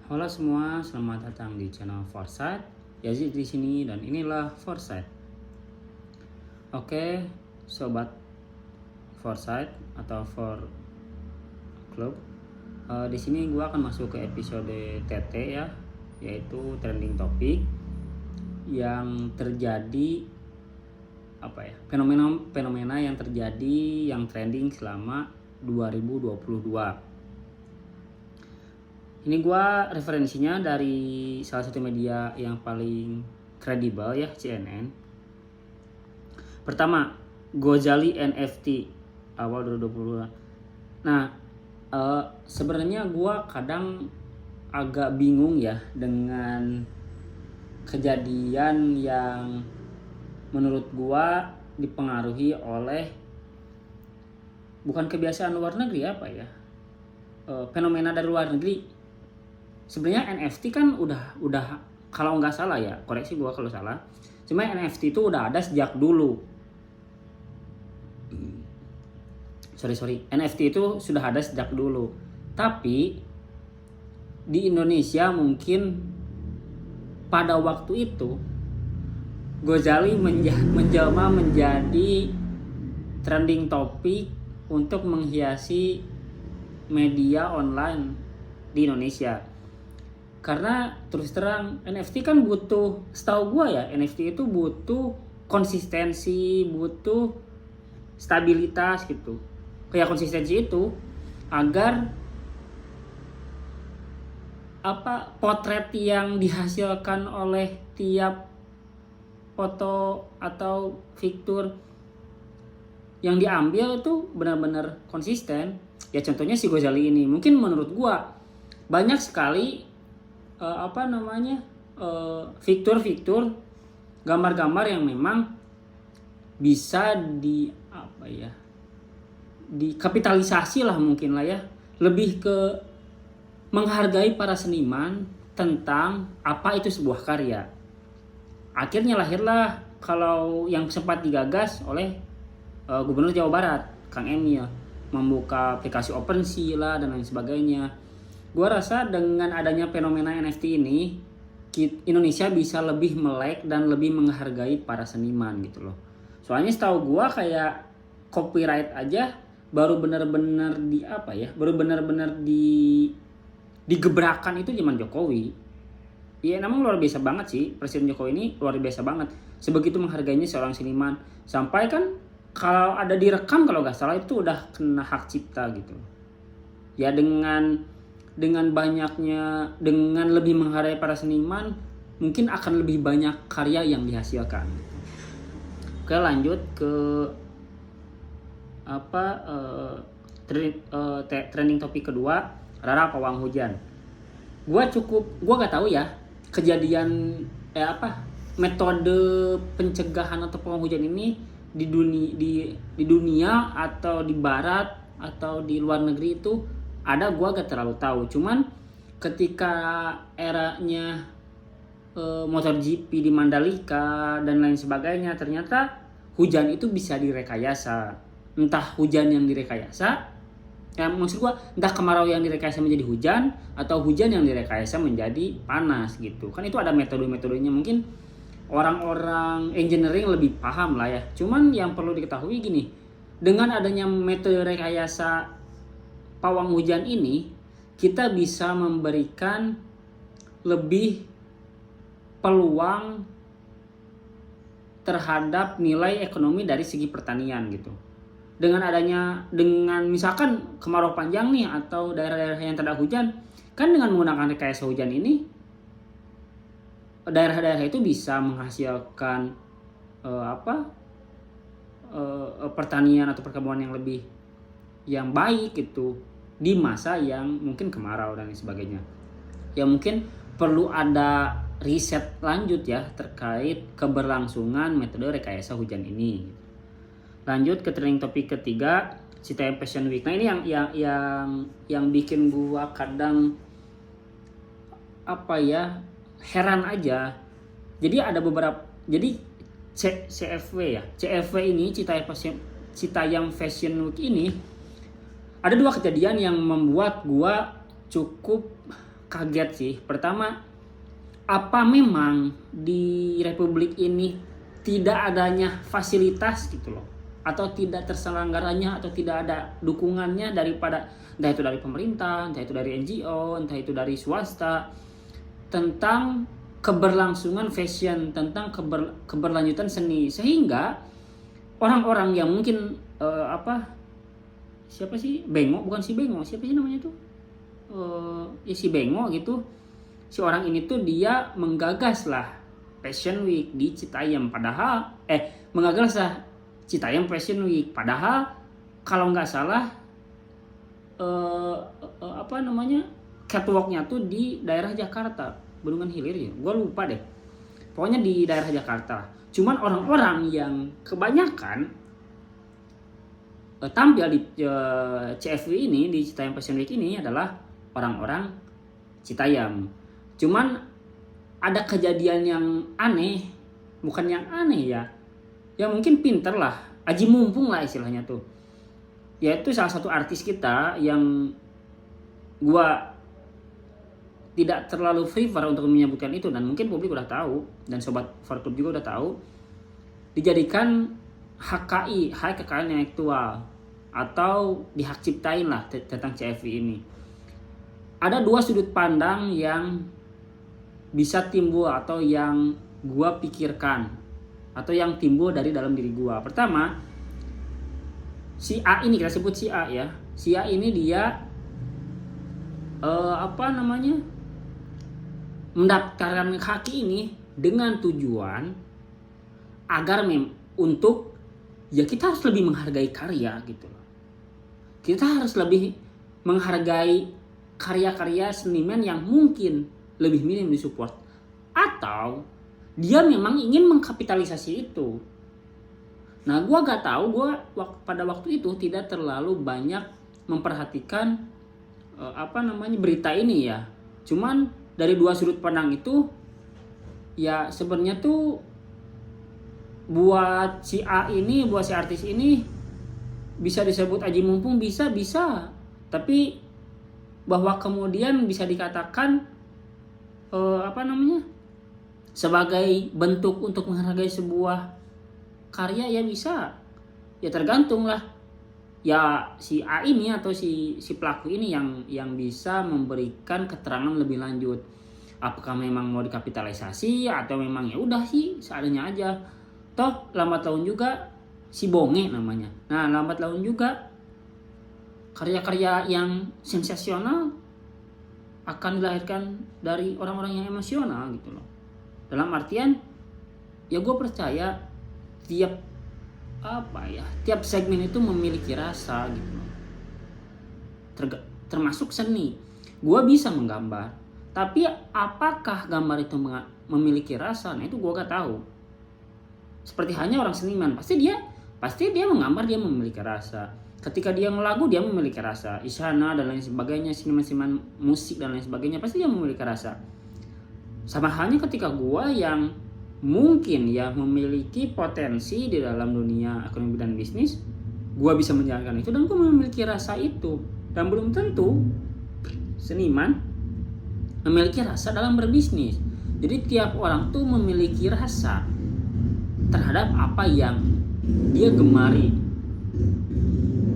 Halo semua, selamat datang di channel Foresight. Yazid di sini dan inilah Foresight. Oke, sobat Foresight atau For Club. Di sini gua akan masuk ke episode TT ya, yaitu trending topik yang terjadi fenomena yang terjadi yang trending selama 2022. Ini gua referensinya dari salah satu media yang paling kredibel ya, CNN. Pertama, Gozali NFT awal 2020. Nah, sebenarnya gua kadang agak bingung ya dengan kejadian yang menurut gua dipengaruhi oleh bukan kebiasaan luar negeri fenomena dari luar negeri. Sebenarnya NFT kan udah kalau nggak salah ya, koreksi gua kalau salah. Cuma NFT itu udah ada sejak dulu. NFT itu sudah ada sejak dulu. Tapi di Indonesia mungkin pada waktu itu Gozali menjelma menjadi trending topik untuk menghiasi media online di Indonesia. Karena terus terang NFT kan setahu gua ya, NFT itu butuh konsistensi, butuh stabilitas gitu. Kayak konsistensi itu agar potret yang dihasilkan oleh tiap foto atau fitur yang diambil itu benar-benar konsisten. Ya contohnya si Gozali ini, mungkin menurut gua banyak sekali fitur-fitur gambar-gambar yang memang bisa dikapitalisasi lah mungkin lah ya, lebih ke menghargai para seniman tentang apa itu sebuah karya. Akhirnya lahirlah kalau yang sempat digagas oleh Gubernur Jawa Barat Kang Emil, membuka aplikasi OpenSea lah dan lain sebagainya. Gua rasa dengan adanya fenomena NFT ini, Indonesia bisa lebih melek dan lebih menghargai para seniman gitu loh. Soalnya setahu gua kayak copyright aja baru benar-benar digebrakan itu zaman Jokowi. Iya, namanya luar biasa banget sih, Presiden Jokowi ini luar biasa banget. Sebegitu menghargainya seorang seniman, sampai kan kalau ada direkam kalau nggak salah itu udah kena hak cipta gitu. Ya dengan lebih menghargai para seniman, mungkin akan lebih banyak karya yang dihasilkan. Oke, lanjut ke trending topik kedua, Rara Pawang Hujan. Gua nggak tahu ya kejadian metode pencegahan atau pawang hujan ini di dunia atau di barat atau di luar negeri itu ada, gua gak terlalu tahu. Cuman ketika eranya MotoGP di Mandalika dan lain sebagainya, ternyata hujan itu bisa direkayasa. Entah hujan yang direkayasa, maksud gua entah kemarau yang direkayasa menjadi hujan atau hujan yang direkayasa menjadi panas gitu. Kan itu ada metode-metodenya, mungkin orang-orang engineering lebih paham lah ya. Cuman yang perlu diketahui gini, dengan adanya metode rekayasa pawang hujan ini, kita bisa memberikan lebih peluang terhadap nilai ekonomi dari segi pertanian gitu. Dengan misalkan kemarau panjang nih atau daerah-daerah yang tidak hujan, kan dengan menggunakan rekayasa hujan ini, daerah-daerah itu bisa menghasilkan pertanian atau perkebunan yang baik gitu di masa yang mungkin kemarau dan lain sebagainya. Ya mungkin perlu ada riset lanjut ya terkait keberlangsungan metode rekayasa hujan ini. Lanjut ke trending topik ketiga, Citayam Fashion Week. Nah ini yang bikin gua kadang heran aja. Jadi ada CFW ini, Citayam Fashion Week ini, ada dua kejadian yang membuat gua cukup kaget sih. Pertama, apa memang di Republik ini tidak adanya fasilitas gitu loh, atau tidak terselenggaranya, atau tidak ada dukungannya daripada entah itu dari pemerintah, entah itu dari NGO, entah itu dari swasta, tentang keberlangsungan fashion, tentang keberlanjutan seni, sehingga orang-orang yang mungkin siapa sih Bengo, bukan si Bengo, siapa sih namanya tuh, ya si Bengo gitu, si orang ini tuh dia menggagas lah Fashion Week di Citayam, padahal menggagas lah Citayam Fashion Week, padahal kalau nggak salah catwalknya tuh di daerah Jakarta, Bendungan Hilir ya, gue lupa deh, pokoknya di daerah Jakarta. Cuman orang-orang yang kebanyakan tampil di CFW ini, di Citayam Fashion Week ini adalah orang-orang Citayam. Cuman ada kejadian yang aneh, bukan yang aneh ya mungkin pinter lah, aji mumpung lah istilahnya tuh, yaitu salah satu artis kita yang gua tidak terlalu prefer untuk menyebutkan itu, dan mungkin publik udah tahu, dan sobat Fortube juga udah tahu, dijadikan HKI, hak kekayaan intelektual, atau dihak ciptain lah tentang CFW ini. Ada dua sudut pandang yang bisa timbul, atau yang gua pikirkan, atau yang timbul dari dalam diri gua. Pertama, si A ini, kita sebut si A ya. Si A ini dia mendaftarkan HKI ini dengan tujuan agar untuk ya kita harus lebih menghargai karya gitu loh. Kita harus lebih menghargai karya-karya seniman yang mungkin lebih minim disupport, atau dia memang ingin mengkapitalisasi itu. Nah, gue gak tahu, gue pada waktu itu tidak terlalu banyak memperhatikan berita ini ya. Cuman dari dua sudut pandang itu ya sebenarnya tuh buat si A ini, buat si artis ini bisa disebut aji mumpung, bisa, tapi bahwa kemudian bisa dikatakan sebagai bentuk untuk menghargai sebuah karya, ya bisa, ya tergantung lah ya si A ini atau si pelaku ini yang bisa memberikan keterangan lebih lanjut, apakah memang mau dikapitalisasi atau memang ya udah sih seadanya aja. Toh lambat laun juga si Bonge namanya. Nah, lambat laun juga karya-karya yang sensasional akan dilahirkan dari orang-orang yang emosional gitu loh. Dalam artian ya gue percaya tiap segmen itu memiliki rasa gitu loh. Termasuk seni. Gue bisa menggambar, tapi apakah gambar itu memiliki rasa? Nah, itu gue gak tahu. Seperti hanya orang seniman, pasti dia menggambar, dia memiliki rasa. Ketika dia ngelagu, dia memiliki rasa. Isyana dan lain sebagainya, seniman musik dan lain sebagainya, pasti dia memiliki rasa. Sama halnya ketika gua yang mungkin ya memiliki potensi di dalam dunia ekonomi dan bisnis, gua bisa menjalankan itu dan gua memiliki rasa itu. Dan belum tentu seniman memiliki rasa dalam berbisnis. Jadi tiap orang tuh memiliki rasa terhadap apa yang dia gemari,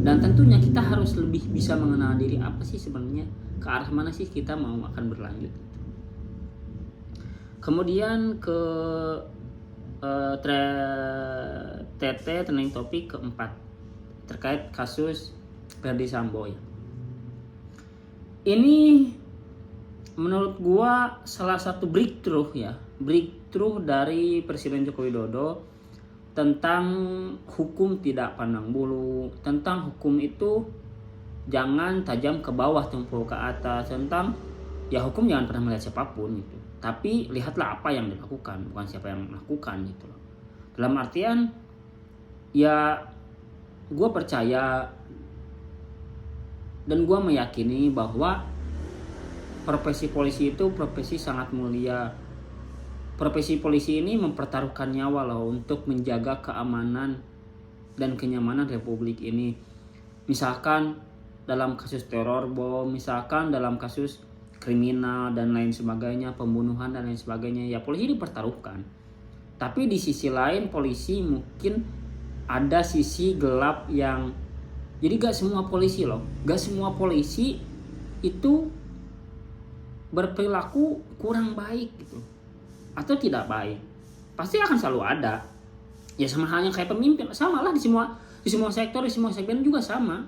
dan tentunya kita harus lebih bisa mengenal diri, apa sih sebenarnya, ke arah mana sih kita mau akan berlanjut. Kemudian ke TT trending topik keempat terkait kasus Verdi Sambo ya. Ini menurut gua salah satu breakthrough dari Presiden Joko Widodo tentang hukum tidak pandang bulu, tentang hukum itu jangan tajam ke bawah tumpul ke atas, tentang ya hukum jangan pernah melihat siapapun gitu, tapi lihatlah apa yang dilakukan, bukan siapa yang melakukan gitu loh. Dalam artian ya gue percaya dan gue meyakini bahwa profesi polisi itu profesi sangat mulia. Profesi polisi ini mempertaruhkan nyawa loh untuk menjaga keamanan dan kenyamanan Republik ini. Misalkan dalam kasus teror bom, misalkan dalam kasus kriminal dan lain sebagainya, pembunuhan dan lain sebagainya, ya polisi dipertaruhkan. Tapi di sisi lain polisi mungkin ada sisi gelap yang, jadi gak semua polisi itu berperilaku kurang baik gitu atau tidak baik. Pasti akan selalu ada. Ya sama halnya kayak pemimpin, sama lah di semua sektor, di semua segmen juga sama.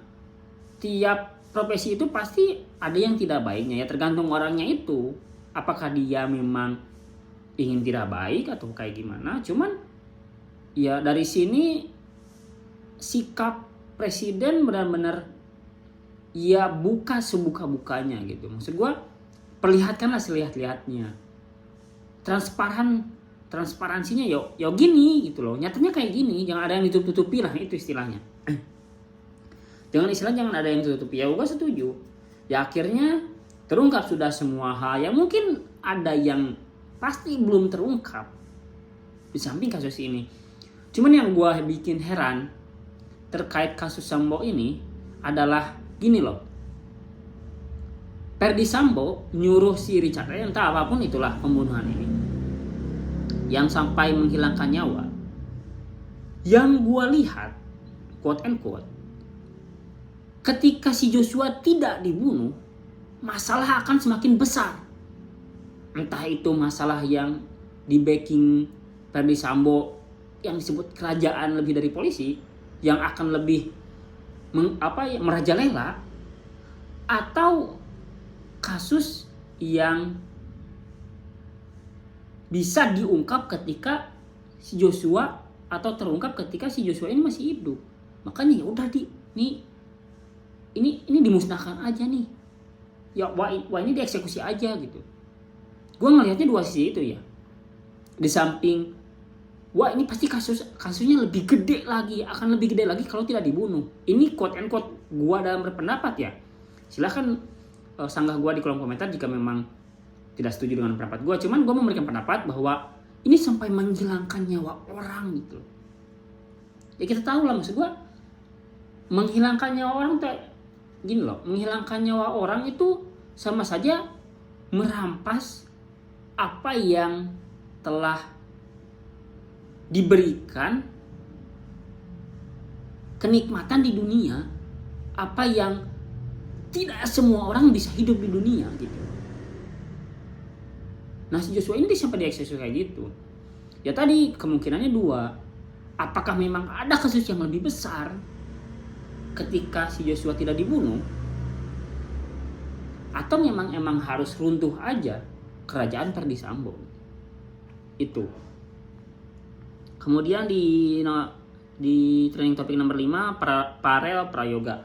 Tiap profesi itu pasti ada yang tidak baiknya, ya tergantung orangnya itu. Apakah dia memang ingin tidak baik atau kayak gimana. Cuman ya dari sini sikap presiden benar-benar ya buka sebuka-bukanya gitu. Maksud gue, perlihatkanlah selihat-lihatnya. Transparansinya yo gini gitu loh. Nyatanya kayak gini, jangan ada yang ditutup-tutupi lah, itu istilahnya. Jangan ada yang ditutupi. Ya gue setuju. Ya akhirnya terungkap sudah semua hal yang mungkin ada yang pasti belum terungkap di samping kasus ini. Cuman yang gue bikin heran terkait kasus Sambo ini adalah gini loh. Ferdy Sambo nyuruh si Richard, entah apapun itulah pembunuhan ini, yang sampai menghilangkan nyawa. Yang gue lihat, quote and quote, ketika si Joshua tidak dibunuh, masalah akan semakin besar. Entah itu masalah yang di backing Ferdy Sambo yang disebut kerajaan lebih dari polisi, yang akan lebih merajalela, atau kasus yang bisa diungkap ketika si Joshua, atau terungkap ketika si Joshua ini masih hidup. Makanya ya udah ini dimusnahkan aja nih. Ya wah ini dieksekusi aja gitu. Gue ngelihatnya dua sisi itu ya. Di samping wah ini pasti kasusnya lebih gede lagi, akan lebih gede lagi kalau tidak dibunuh. Ini quote and quote gue dalam berpendapat ya. Silahkan sanggah gue di kolom komentar jika memang tidak setuju dengan pendapat gue. Cuman gue memberikan pendapat bahwa ini sampai menghilangkan nyawa orang gitu. Ya kita tahu lah, maksud gue menghilangkan nyawa orang tuh gini loh. Menghilangkan nyawa orang itu sama saja merampas apa yang telah diberikan kenikmatan di dunia, apa yang tidak semua orang bisa hidup di dunia gitu. Nah si Joshua ini sampai dieksekusi kayak gitu. Ya tadi kemungkinannya dua. Apakah memang ada kasus yang lebih besar ketika si Joshua tidak dibunuh, atau emang harus runtuh aja kerajaan Ferdy Sambo itu. Kemudian di trending topik nomor 5, Farel Prayoga.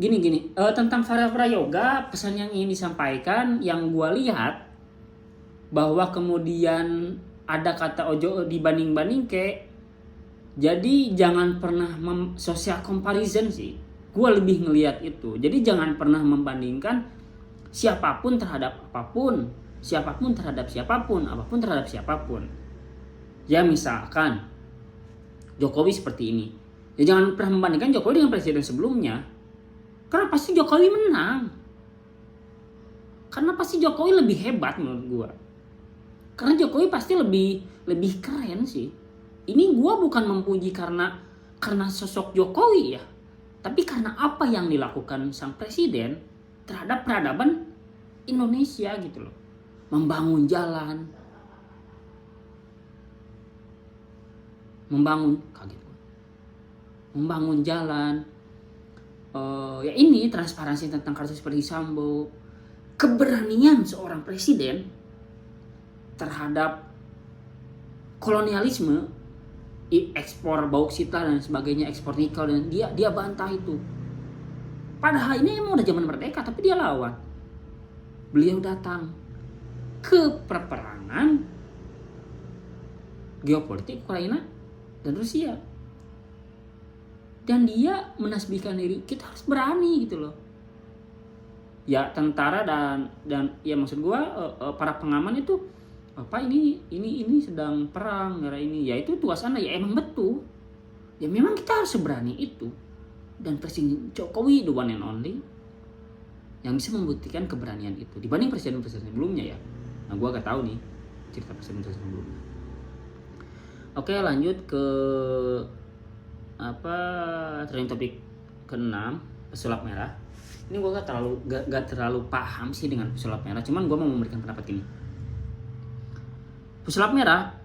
Gini, tentang Farel Prayoga, pesan yang ingin disampaikan, yang gue lihat bahwa kemudian ada kata ojo dibanding-banding kayak, jadi jangan pernah social comparison sih. Gue lebih ngelihat itu. Jadi jangan pernah membandingkan siapapun terhadap apapun, siapapun terhadap siapapun, apapun terhadap siapapun. Ya misalkan Jokowi seperti ini, ya jangan pernah membandingkan Jokowi dengan presiden sebelumnya, karena pasti Jokowi menang. Karena pasti Jokowi lebih hebat menurut gue. Karena Jokowi pasti lebih keren sih. Ini gue bukan memuji karena sosok Jokowi ya, tapi karena apa yang dilakukan sang presiden terhadap peradaban Indonesia gitu loh. Membangun jalan, membangun jalan. Ya ini transparansi tentang kasus Ferdy Sambo, keberanian seorang presiden terhadap kolonialisme, ekspor bauksita dan sebagainya, ekspor nikel, dan dia bantah itu. Padahal ini emang udah zaman merdeka, tapi dia lawan. Beliau datang ke perperangan geopolitik Ukraina dan Rusia, dan dia menasbihkan diri, kita harus berani gitu loh. Ya tentara dan ya maksud gua para pengaman itu ini sedang perang negara ini, ya itu tuasan ya emang betul. Ya memang kita harus seberani itu. Dan Presiden Jokowi the one and only yang bisa membuktikan keberanian itu dibanding presiden-presiden sebelumnya ya. Nah gue gak tahu nih cerita presiden sebelumnya. Oke, lanjut ke trending topik ke-6, pesulap merah. Ini gue gak terlalu paham sih dengan pesulap merah, cuman gue mau memberikan pendapat ini. Pesulap merah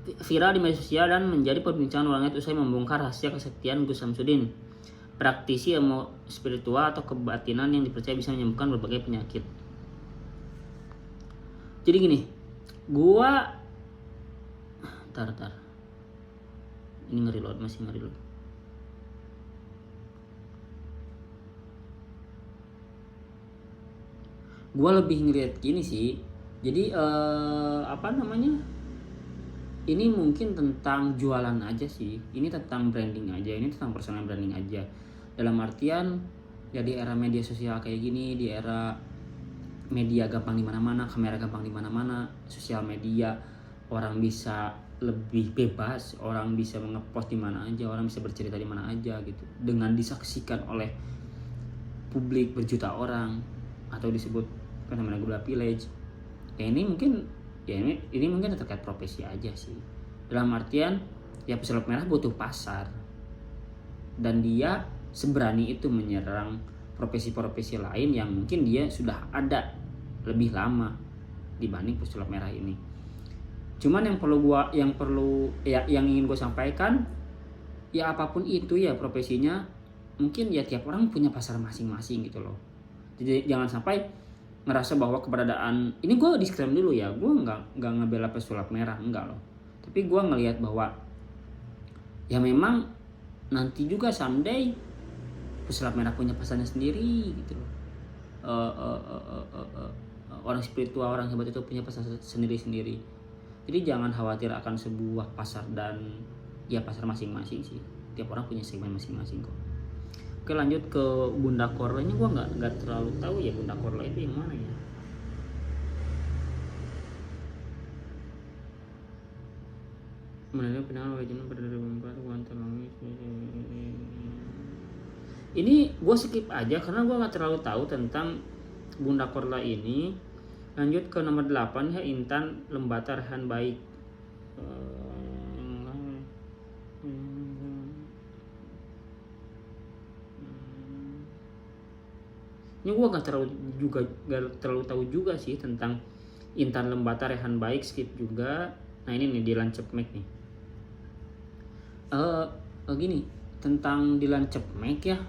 viral di media sosial dan menjadi perbincangan warganet usai membongkar rahasia kesaktian Gus Samsudin, praktisi ilmu spiritual atau kebatinan yang dipercaya bisa menyembuhkan berbagai penyakit. Jadi gini, gua tar ini masih nge-reload. Gua lebih ngeliat gini sih. Jadi ini mungkin tentang jualan aja sih. Ini tentang branding aja. Ini tentang personal branding aja. Dalam artian ya di era media sosial kayak gini, di era media gampang di mana-mana, kamera gampang di mana-mana, sosial media orang bisa lebih bebas, orang bisa ngepost di mana aja, orang bisa bercerita di mana aja gitu. Dengan disaksikan oleh publik berjuta orang atau disebut fenomena village. Ya ini mungkin ini mungkin terkait profesi aja sih. Dalam artian ya pesulap merah butuh pasar. Dan dia seberani itu menyerang profesi-profesi lain yang mungkin dia sudah ada lebih lama dibanding pesulap merah ini. Cuman yang ingin gue sampaikan ya apapun itu ya profesinya, mungkin ya tiap orang punya pasar masing-masing gitu loh. Jadi jangan sampai ngerasa bahwa keberadaan ini, gue disclaimer dulu ya, gue nggak ngebela pesulap merah, enggak loh. Tapi gue ngelihat bahwa ya memang nanti juga someday pesulap merah punya pasarnya sendiri gitu loh. Orang spiritual, orang hebat itu punya pasar sendiri-sendiri. Jadi jangan khawatir akan sebuah pasar, dan ya pasar masing-masing sih. Tiap orang punya segmen masing-masing kok. Oke, lanjut ke Bunda Korla. Ini gue nggak terlalu tahu ya Bunda Korla itu yang mana ya. Menurut pendengar wajibnya berdiri membuat ini gue skip aja karena gue nggak terlalu tahu tentang Bunda Korla ini. Lanjut ke nomor 8 ya, Intan Lembata Rehan Baik. Ini gue gak terlalu tahu juga sih tentang Intan Lembata Rehan Baik, skip juga. Nah ini nih Dilan Cepmek nih. Gini tentang Dilan Cepmek ya.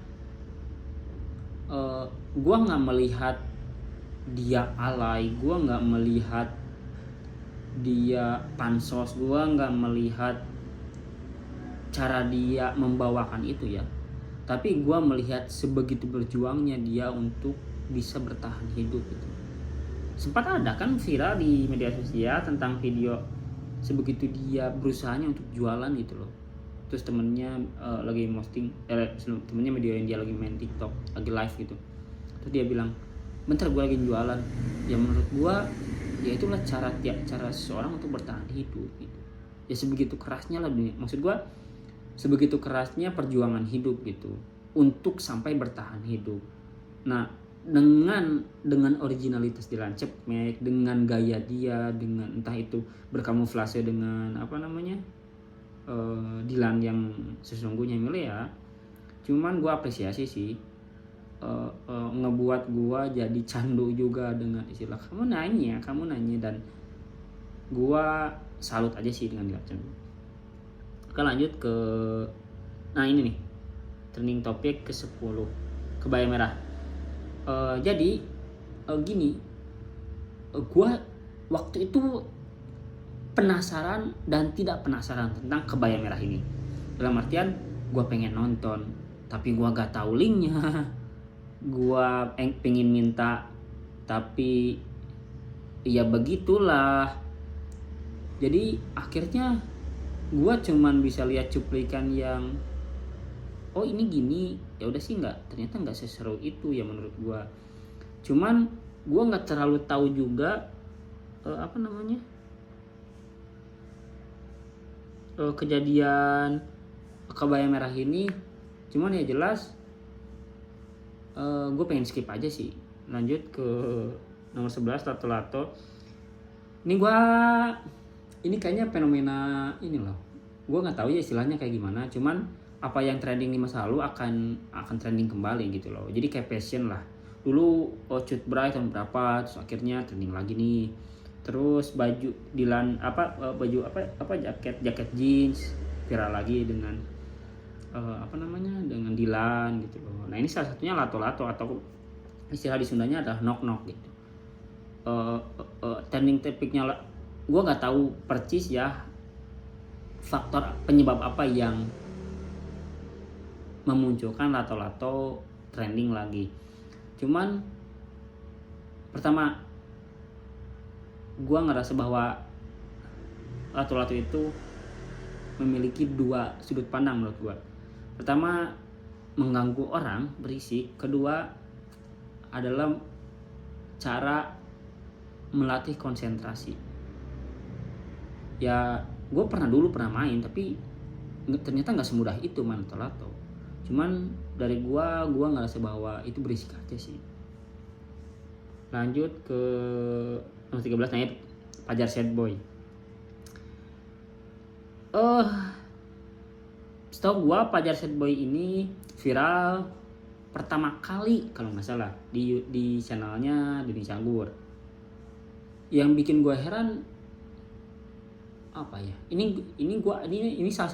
Gue nggak melihat dia alay, gue nggak melihat dia pansos, gue nggak melihat cara dia membawakan itu ya. Tapi gue melihat sebegitu berjuangnya dia untuk bisa bertahan hidup gitu. Sempat ada kan viral di media sosial tentang video sebegitu dia berusahanya untuk jualan gitu loh. Terus temennya lagi posting, temennya videoin dia lagi main TikTok, lagi live gitu. Terus dia bilang, bentar gue lagi jualan. Ya menurut gue ya itulah cara seseorang untuk bertahan hidup gitu. Ya sebegitu kerasnya lah, maksud gue sebegitu kerasnya perjuangan hidup gitu untuk sampai bertahan hidup. Nah dengan originalitas Dilan Cepmek, dengan gaya dia, dengan entah itu berkamuflase dengan Dilan yang sesungguhnya milih ya. Cuman gue apresiasi sih, ngebuat gue jadi candu juga dengan istilah kamu nanya, dan gue salut aja sih dengan Dilan Cepmek. Oke, lanjut ke ini nih trending topik ke-10, kebaya merah. Jadi gini, gue waktu itu penasaran dan tidak penasaran tentang kebaya merah ini. Dalam artian gue pengen nonton, tapi gue gak tahu linknya. Gue pengen minta, tapi ya begitulah. Jadi akhirnya gue cuman bisa lihat cuplikan yang oh ini gini, ya udah sih, ternyata nggak seseru itu ya menurut gue. Cuman gue nggak terlalu tahu juga kejadian kebaya merah ini. Cuman ya jelas gue pengen skip aja sih. Lanjut ke nomor 11 lato-lato. Ini kayaknya fenomena ini loh. Gue nggak tahu ya istilahnya kayak gimana. Cuman apa yang trending di masa lalu akan trending kembali gitu loh. Jadi kayak fashion lah. Dulu Cut Bright tahun berapa, terus akhirnya trending lagi nih. Terus baju baju jaket jeans viral lagi dengan dengan Dilan gitu loh. Nah ini salah satunya lato-lato atau istilah di Sundanya adalah nok-nok gitu. Trending topiknya gue nggak tahu percis ya faktor penyebab apa yang memunculkan lato-lato trending lagi. Cuman pertama gue ngerasa bahwa lato-lato itu memiliki dua sudut pandang menurut gue. Pertama, mengganggu orang, berisik. Kedua adalah cara melatih konsentrasi. Ya gue pernah main, tapi ternyata nggak semudah itu main lato-lato. Cuman dari gue ngerasa bahwa itu berisik aja sih. Lanjut ke nomor 13, naik Pajar Sad Boy. Setahu gue Pajar Sad Boy ini viral pertama kali kalau nggak salah di channelnya Deddy Cagur. Yang bikin gue heran apa ya? Ini salah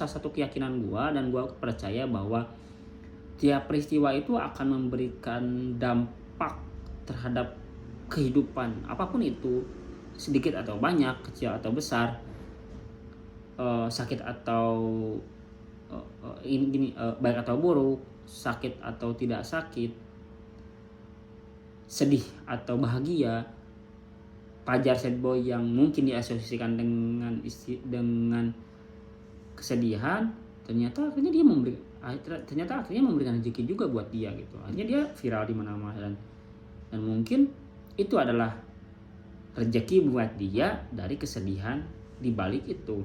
satu keyakinan gue, dan gue percaya bahwa tiap peristiwa itu akan memberikan dampak terhadap kehidupan apapun itu, sedikit atau banyak, kecil atau besar, sakit atau baik atau buruk, sakit atau tidak sakit, sedih atau bahagia. Pajar Sad Boy yang mungkin diasosiasikan dengan kesedihan, ternyata akhirnya memberikan rezeki juga buat dia gitu. Akhirnya dia viral di mana-mana, dan mungkin itu adalah rezeki buat dia dari kesedihan di balik itu.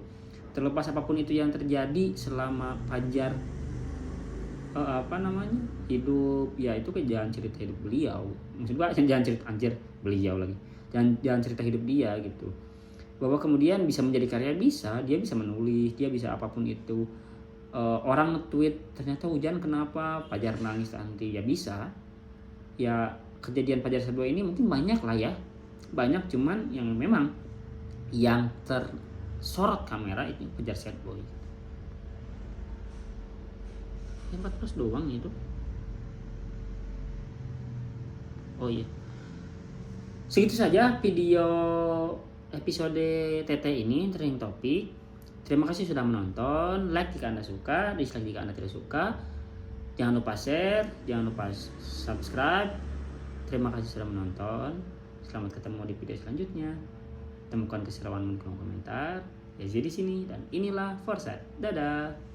Terlepas apapun itu yang terjadi selama Pajar hidup, ya itu kan jalan cerita hidup beliau. Maksud gua jangan cerita beliau lagi. Jangan cerita hidup dia gitu. Bahwa kemudian bisa menjadi karya, dia bisa menulis, dia bisa apapun itu. Orang nge-tweet ternyata hujan kenapa Pajar nangis nanti, ya bisa. Ya kejadian Pajar Sad Boy ini mungkin banyak lah ya. Banyak, cuman yang memang yang tersorot kamera itu Pajar Sad Boy. Yang 14 doang itu. Oh iya. Segitu saja video episode TT ini, trending topik. Terima kasih sudah menonton. Like jika Anda suka, dislike jika Anda tidak suka. Jangan lupa share, jangan lupa subscribe. Terima kasih sudah menonton. Selamat ketemu di video selanjutnya. Temukan keseruan di kolom komentar. Ya, jadi sini, dan inilah Forsyth. Dadah.